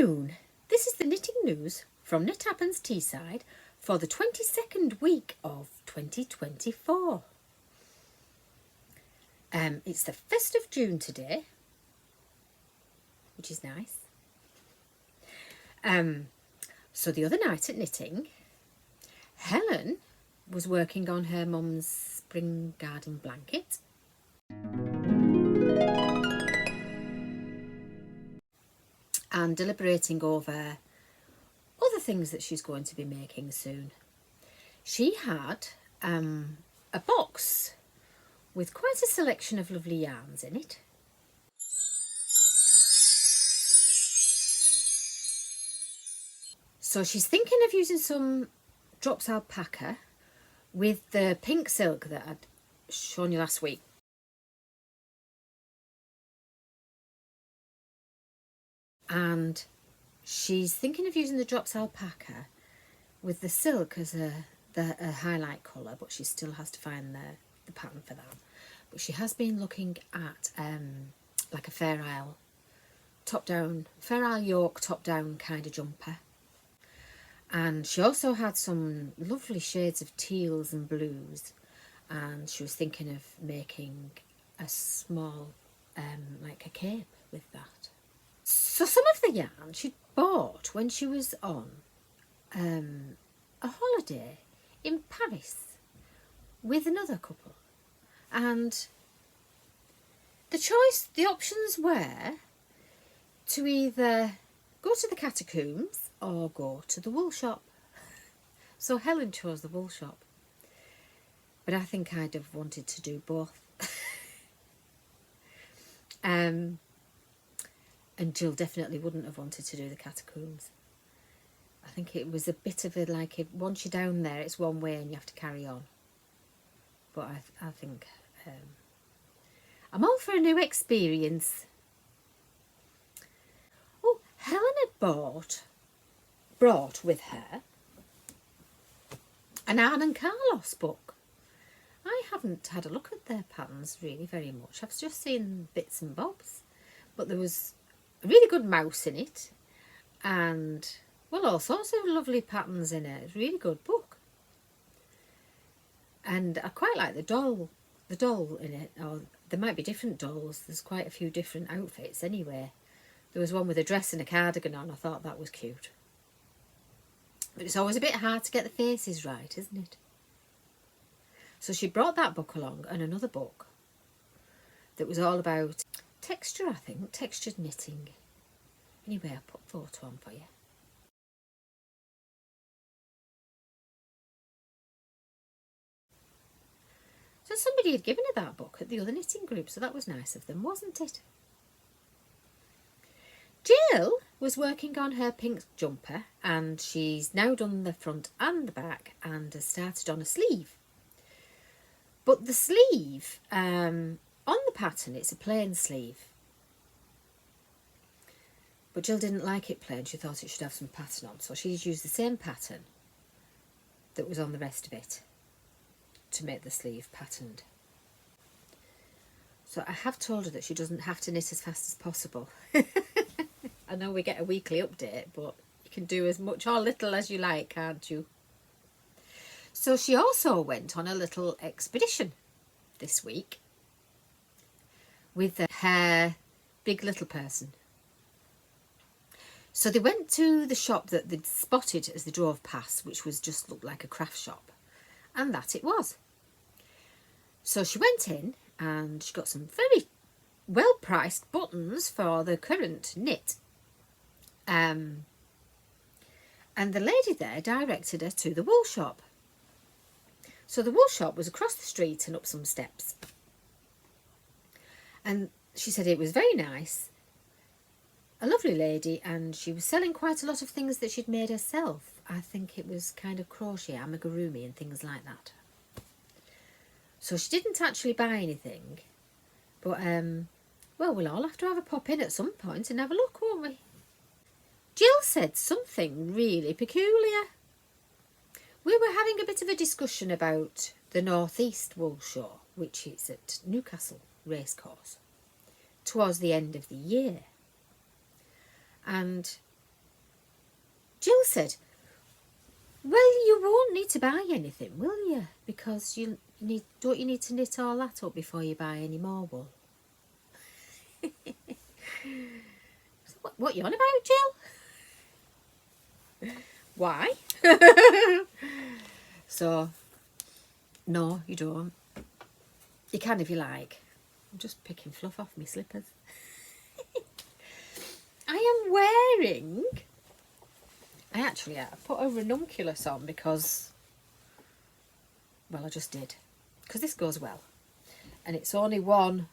afternoon. This is the knitting news from Knit Happens Teesside for the 22nd week of 2024. It's the 1st of June today, which is nice. So the other night at knitting, Helen was working on her mum's spring garden blanket. And deliberating over other things that she's going to be making soon. She had a box with quite a selection of lovely yarns in it. So she's thinking of using some drops alpaca with the pink silk that I'd shown you last week. And she's thinking of using the drops alpaca with the silk as a highlight colour, but she still has to find the pattern for that. But she has been looking at like a Fair Isle yoke top down kind of jumper. And she also had some lovely shades of teals and blues, and she was thinking of making a small like a cape with that. So some of the yarn she'd bought when she was on a holiday in Paris with another couple, and the options were to either go to the catacombs or go to the wool shop. So Helen chose the wool shop, but I think I'd have wanted to do both. And Jill definitely wouldn't have wanted to do the catacombs. I think it was a bit of a, like, once you're down there, it's one way and you have to carry on. But I think I'm all for a new experience. Oh, Helen had brought with her an Anne and Carlos book. I haven't had a look at their patterns really very much. I've just seen bits and bobs. But there was a really good mouse in it, and well, all sorts of lovely patterns in it. It's a really good book, and I quite like the doll in it. Or there might be different dolls. There's quite a few different outfits anyway. There was one with a dress and a cardigan on. I thought that was cute, but it's always a bit hard to get the faces right, isn't it? So she brought that book along and another book that was all about texture, I think, textured knitting. Anyway, I'll put a photo on for you. So somebody had given her that book at the other knitting group, so that was nice of them, wasn't it? Jill was working on her pink jumper, and she's now done the front and the back and has started on a sleeve. But the sleeve, on the pattern, it's a plain sleeve. But Jill didn't like it plain. She thought it should have some pattern on. So she's used the same pattern that was on the rest of it to make the sleeve patterned. So I have told her that she doesn't have to knit as fast as possible. I know we get a weekly update, but you can do as much or little as you like, can't you? So she also went on a little expedition this week with her big little person. So they went to the shop that they'd spotted as they drove past, which was just looked like a craft shop, and that it was. So she went in and she got some very well priced buttons for the current knit. And the lady there directed her to the wool shop. So the wool shop was across the street and up some steps. And she said it was very nice, a lovely lady, and she was selling quite a lot of things that she'd made herself. I think it was kind of crochet, amigurumi and things like that. So she didn't actually buy anything, but well, we'll all have to have a pop in at some point and have a look, won't we? Jill said something really peculiar. We were having a bit of a discussion about the North East Wool Show, which is at Newcastle Racecourse, towards the end of the year. And Jill said, well, you won't need to buy anything, will you? Because don't you need to knit all that up before you buy any more wool? What you on about, Jill? Why? So, no, you don't. You can if you like. I'm just picking fluff off my slippers. I am wearing... I put a ranunculus on because... Well, I just did. Because this goes well. And it's only one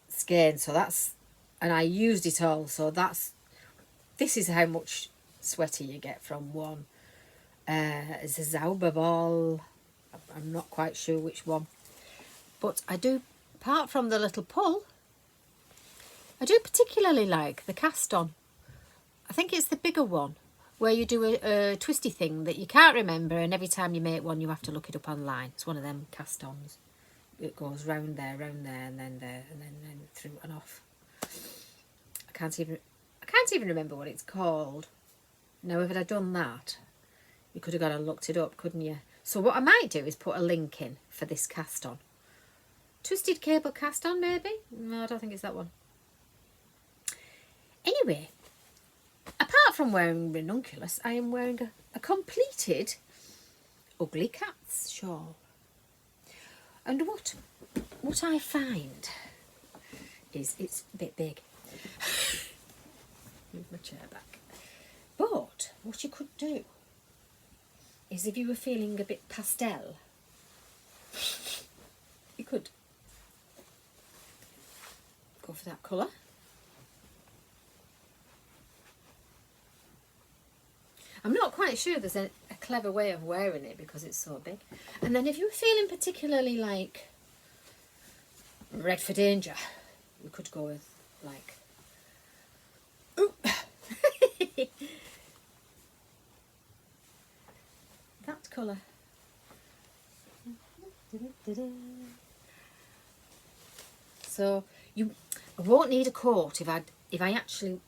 skein, so that's... And I used it all, so that's... This is how much sweater you get from one. It's a Zauber ball. I'm not quite sure which one. But I do, apart from the little pull, I do particularly like the cast on. I think it's the bigger one, where you do a twisty thing that you can't remember, and every time you make one you have to look it up online. It's one of them cast-ons. It goes round there, and then there, and then through and off. I can't even remember what it's called. Now, if I'd done that, you could have gone and looked it up, couldn't you? So what I might do is put a link in for this cast-on. Twisted cable cast-on, maybe? No, I don't think it's that one. Anyway, apart from wearing ranunculus, I am wearing a completed Ugly Cats shawl. And what I find is it's a bit big. Move my chair back. But what you could do is, if you were feeling a bit pastel, you could go for that colour. I'm not quite sure there's a clever way of wearing it because it's so big. And then if you were feeling particularly like red for danger, you could go with like... Ooh. that colour. So I won't need a coat if I actually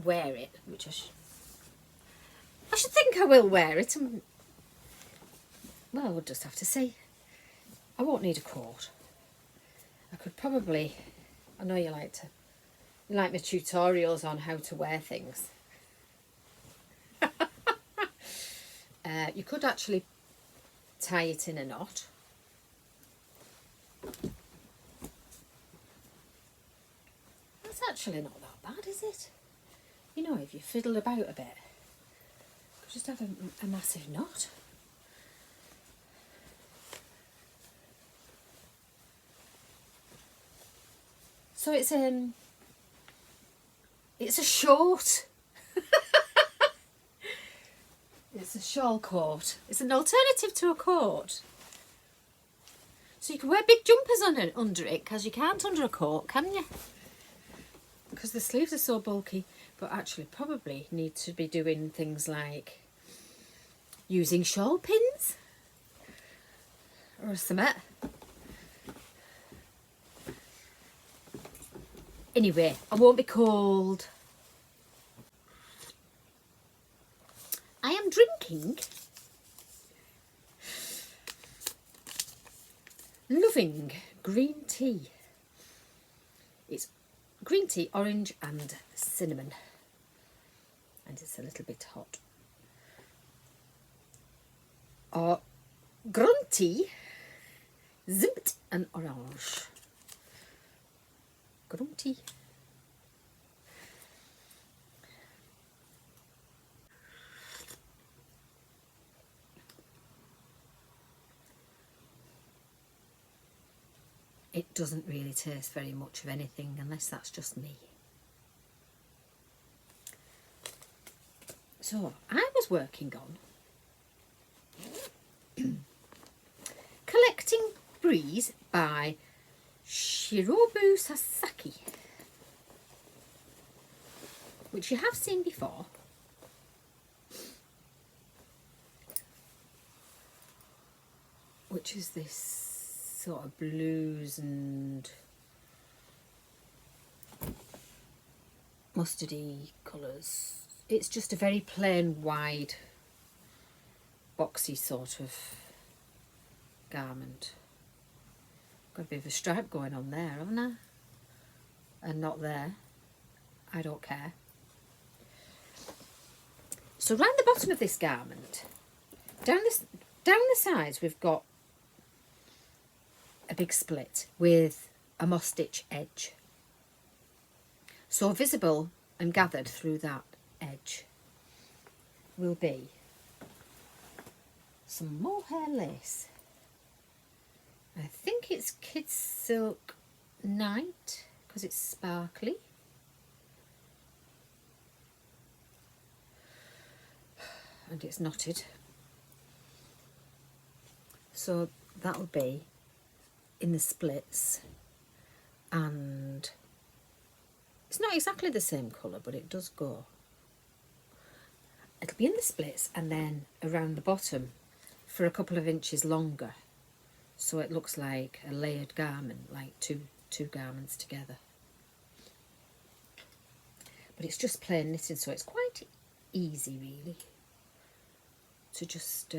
wear it, which I should think I will wear it. Well, we'll just have to see. I won't need a coat. I could probably... I know you like my tutorials on how to wear things. You could actually tie it in a knot. That's actually not that bad, is it? You know, if you fiddle about a bit, just have a massive knot. So it's a short. It's a shawl coat. It's an alternative to a coat. So you can wear big jumpers under it, because you can't under a coat, can you? Because the sleeves are so bulky. But actually probably need to be doing things like using shawl pins or something. Anyway, I won't be cold. I am drinking loving green tea. It's green tea, orange and cinnamon. And it's a little bit hot. Or grunty, zimt and orange. Grunty. It doesn't really taste very much of anything, unless that's just me. So I was working on Collecting Breeze by Shirobu Sasaki, which you have seen before. Which is this sort of blues and mustardy colours. it's just a very plain, wide, boxy sort of garment. Got a bit of a stripe going on there, haven't I? And not there. I don't care. So round the bottom of this garment, down the sides, we've got a big split with a moss stitch edge. So visible and gathered through that edge will be some mohair lace. I think it's Kids Silk Night because it's sparkly. And it's knotted. So that'll be in the splits, and it's not exactly the same colour, but it does go. It'll be in the splits and then around the bottom for a couple of inches longer, so it looks like a layered garment, like two garments together. But it's just plain knitting, so it's quite easy really to just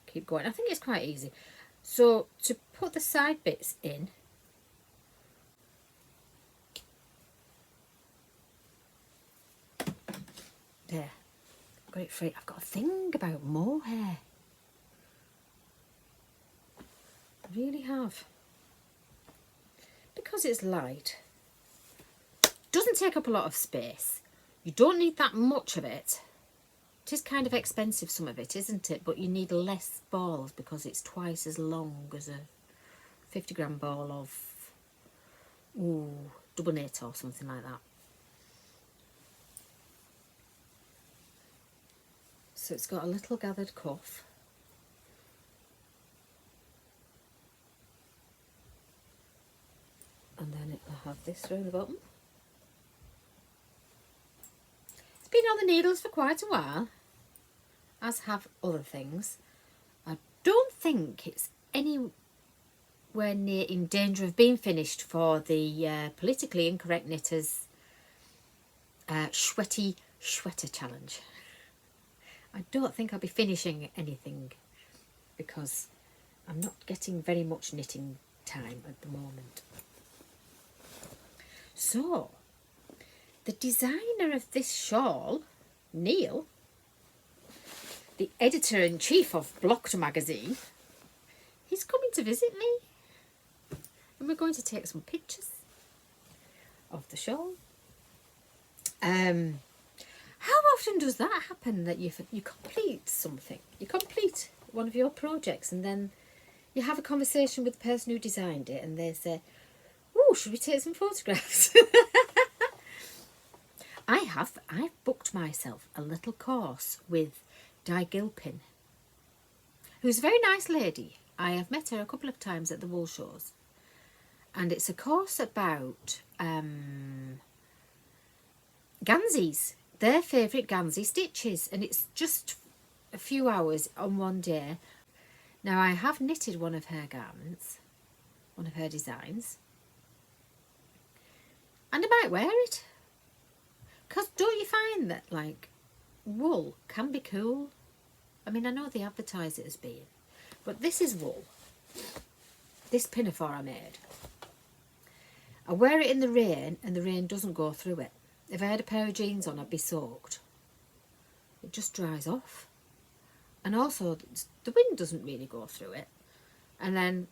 keep going. I think it's quite easy. So to put the side bits in, there, got it free. I've got a thing about mohair. I really have. Because it's light, doesn't take up a lot of space. You don't need that much of it. It is kind of expensive, some of it, isn't it? But you need less balls because it's twice as long as a 50-gram ball of double knit or something like that. So it's got a little gathered cuff. And then it will have this round the bottom. It's been on the needles for quite a while, as have other things. I don't think it's anywhere near in danger of being finished for the politically incorrect knitters sweaty sweater challenge. I don't think I'll be finishing anything because I'm not getting very much knitting time at the moment. So, the designer of this shawl, Neil, the editor-in-chief of Blocked magazine, he's coming to visit me. And we're going to take some pictures of the shawl. How often does that happen, that you complete something? You complete one of your projects and then you have a conversation with the person who designed it and they say, oh, should we take some photographs? I've booked myself a little course with Di Gilpin, who's a very nice lady. I have met her a couple of times at the wool shows. And it's a course about ganzes, their favourite gansey stitches. And it's just a few hours on one day. Now, I have knitted one of her garments, one of her designs. And I might wear it. Because don't you find that, like, wool can be cool? I mean, I know they advertise it as being, but this is wool. This pinafore I made. I wear it in the rain and the rain doesn't go through it. If I had a pair of jeans on, I'd be soaked. It just dries off. And also, the wind doesn't really go through it. And then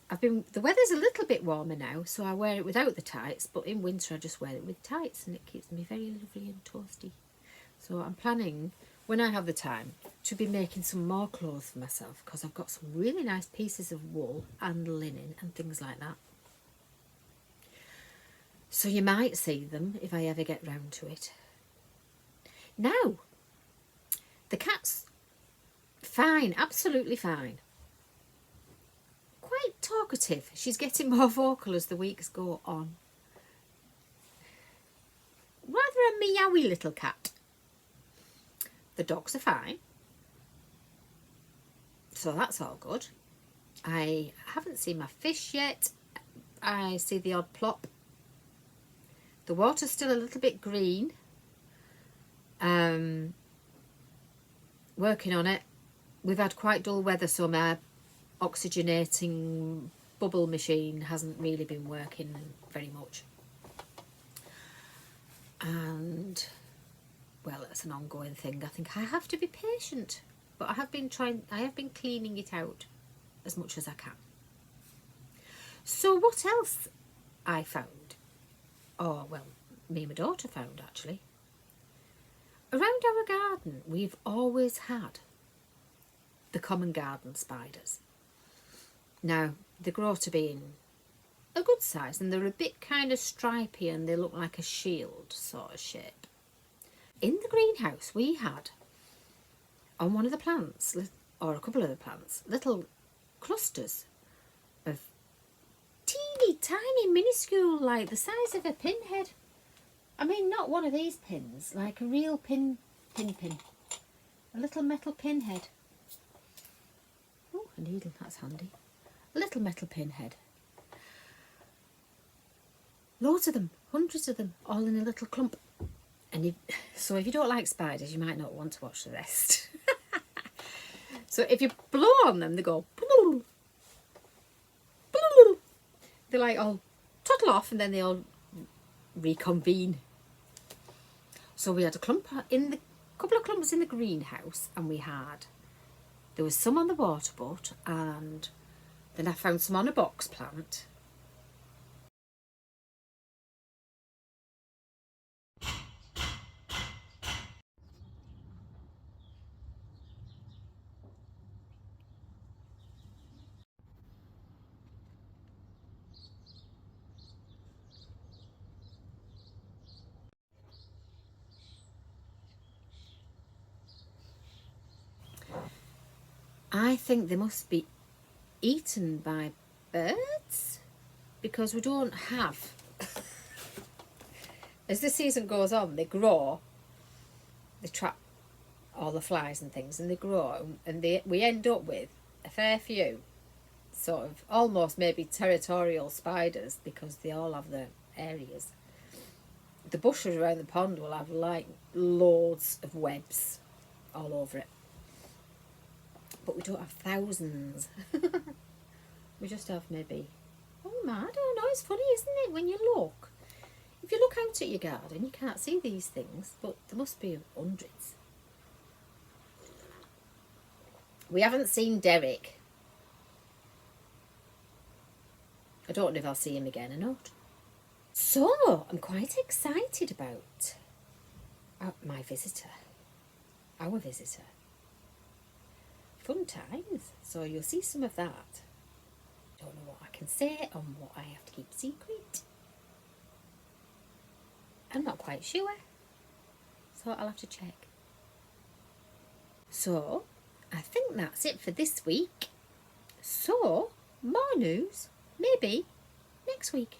the weather's a little bit warmer now, so I wear it without the tights, but in winter I just wear it with tights and it keeps me very lovely and toasty. So I'm planning, when I have the time, to be making some more clothes for myself, because I've got some really nice pieces of wool and linen and things like that. So you might see them if I ever get round to it. Now, the cat's fine, absolutely fine. Quite talkative. She's getting more vocal as the weeks go on. Rather a meowy little cat. The dogs are fine. So that's all good. I haven't seen my fish yet. I see the odd plop. The water's still a little bit green. Working on it. We've had quite dull weather, so my oxygenating bubble machine hasn't really been working very much. And, well, it's an ongoing thing. I think I have to be patient, but I have been cleaning it out as much as I can. So what else I found? Oh, well, me and my daughter found, actually. Around our garden, we've always had the common garden spiders. Now, they grow to being a good size, and they're a bit kind of stripy, and they look like a shield sort of shape. In the greenhouse, we had, on one of the plants, or a couple of the plants, little clusters of teeny tiny, minuscule, like the size of a pinhead. I mean, not one of these pins, like a real pin. A little metal pinhead. Oh, a needle, that's handy. A little metal pinhead. Loads of them, hundreds of them, all in a little clump. And so if you don't like spiders, you might not want to watch the rest. So if you blow on them, they go... They like all toddle off, and then they all reconvene. So we had a couple of clumps in the greenhouse, and there was some on the water butt, and then I found some on a box plant. I think they must be eaten by birds, because we don't have... As the season goes on, they grow, they trap all the flies and things, and they grow, and we end up with a fair few sort of almost maybe territorial spiders, because they all have their areas. The bushes around the pond will have like loads of webs all over it, but we don't have thousands. We just have maybe, oh my, I don't know, it's funny, isn't it, when you look. If you look out at your garden, you can't see these things, but there must be hundreds. We haven't seen Derek. I don't know if I'll see him again or not. So, I'm quite excited about my visitor, our visitor. Fun times. So you'll see some of that. Don't know what I can say and what I have to keep secret. I'm not quite sure, so I'll have to check. So, I think that's it for this week. So, more news, maybe next week.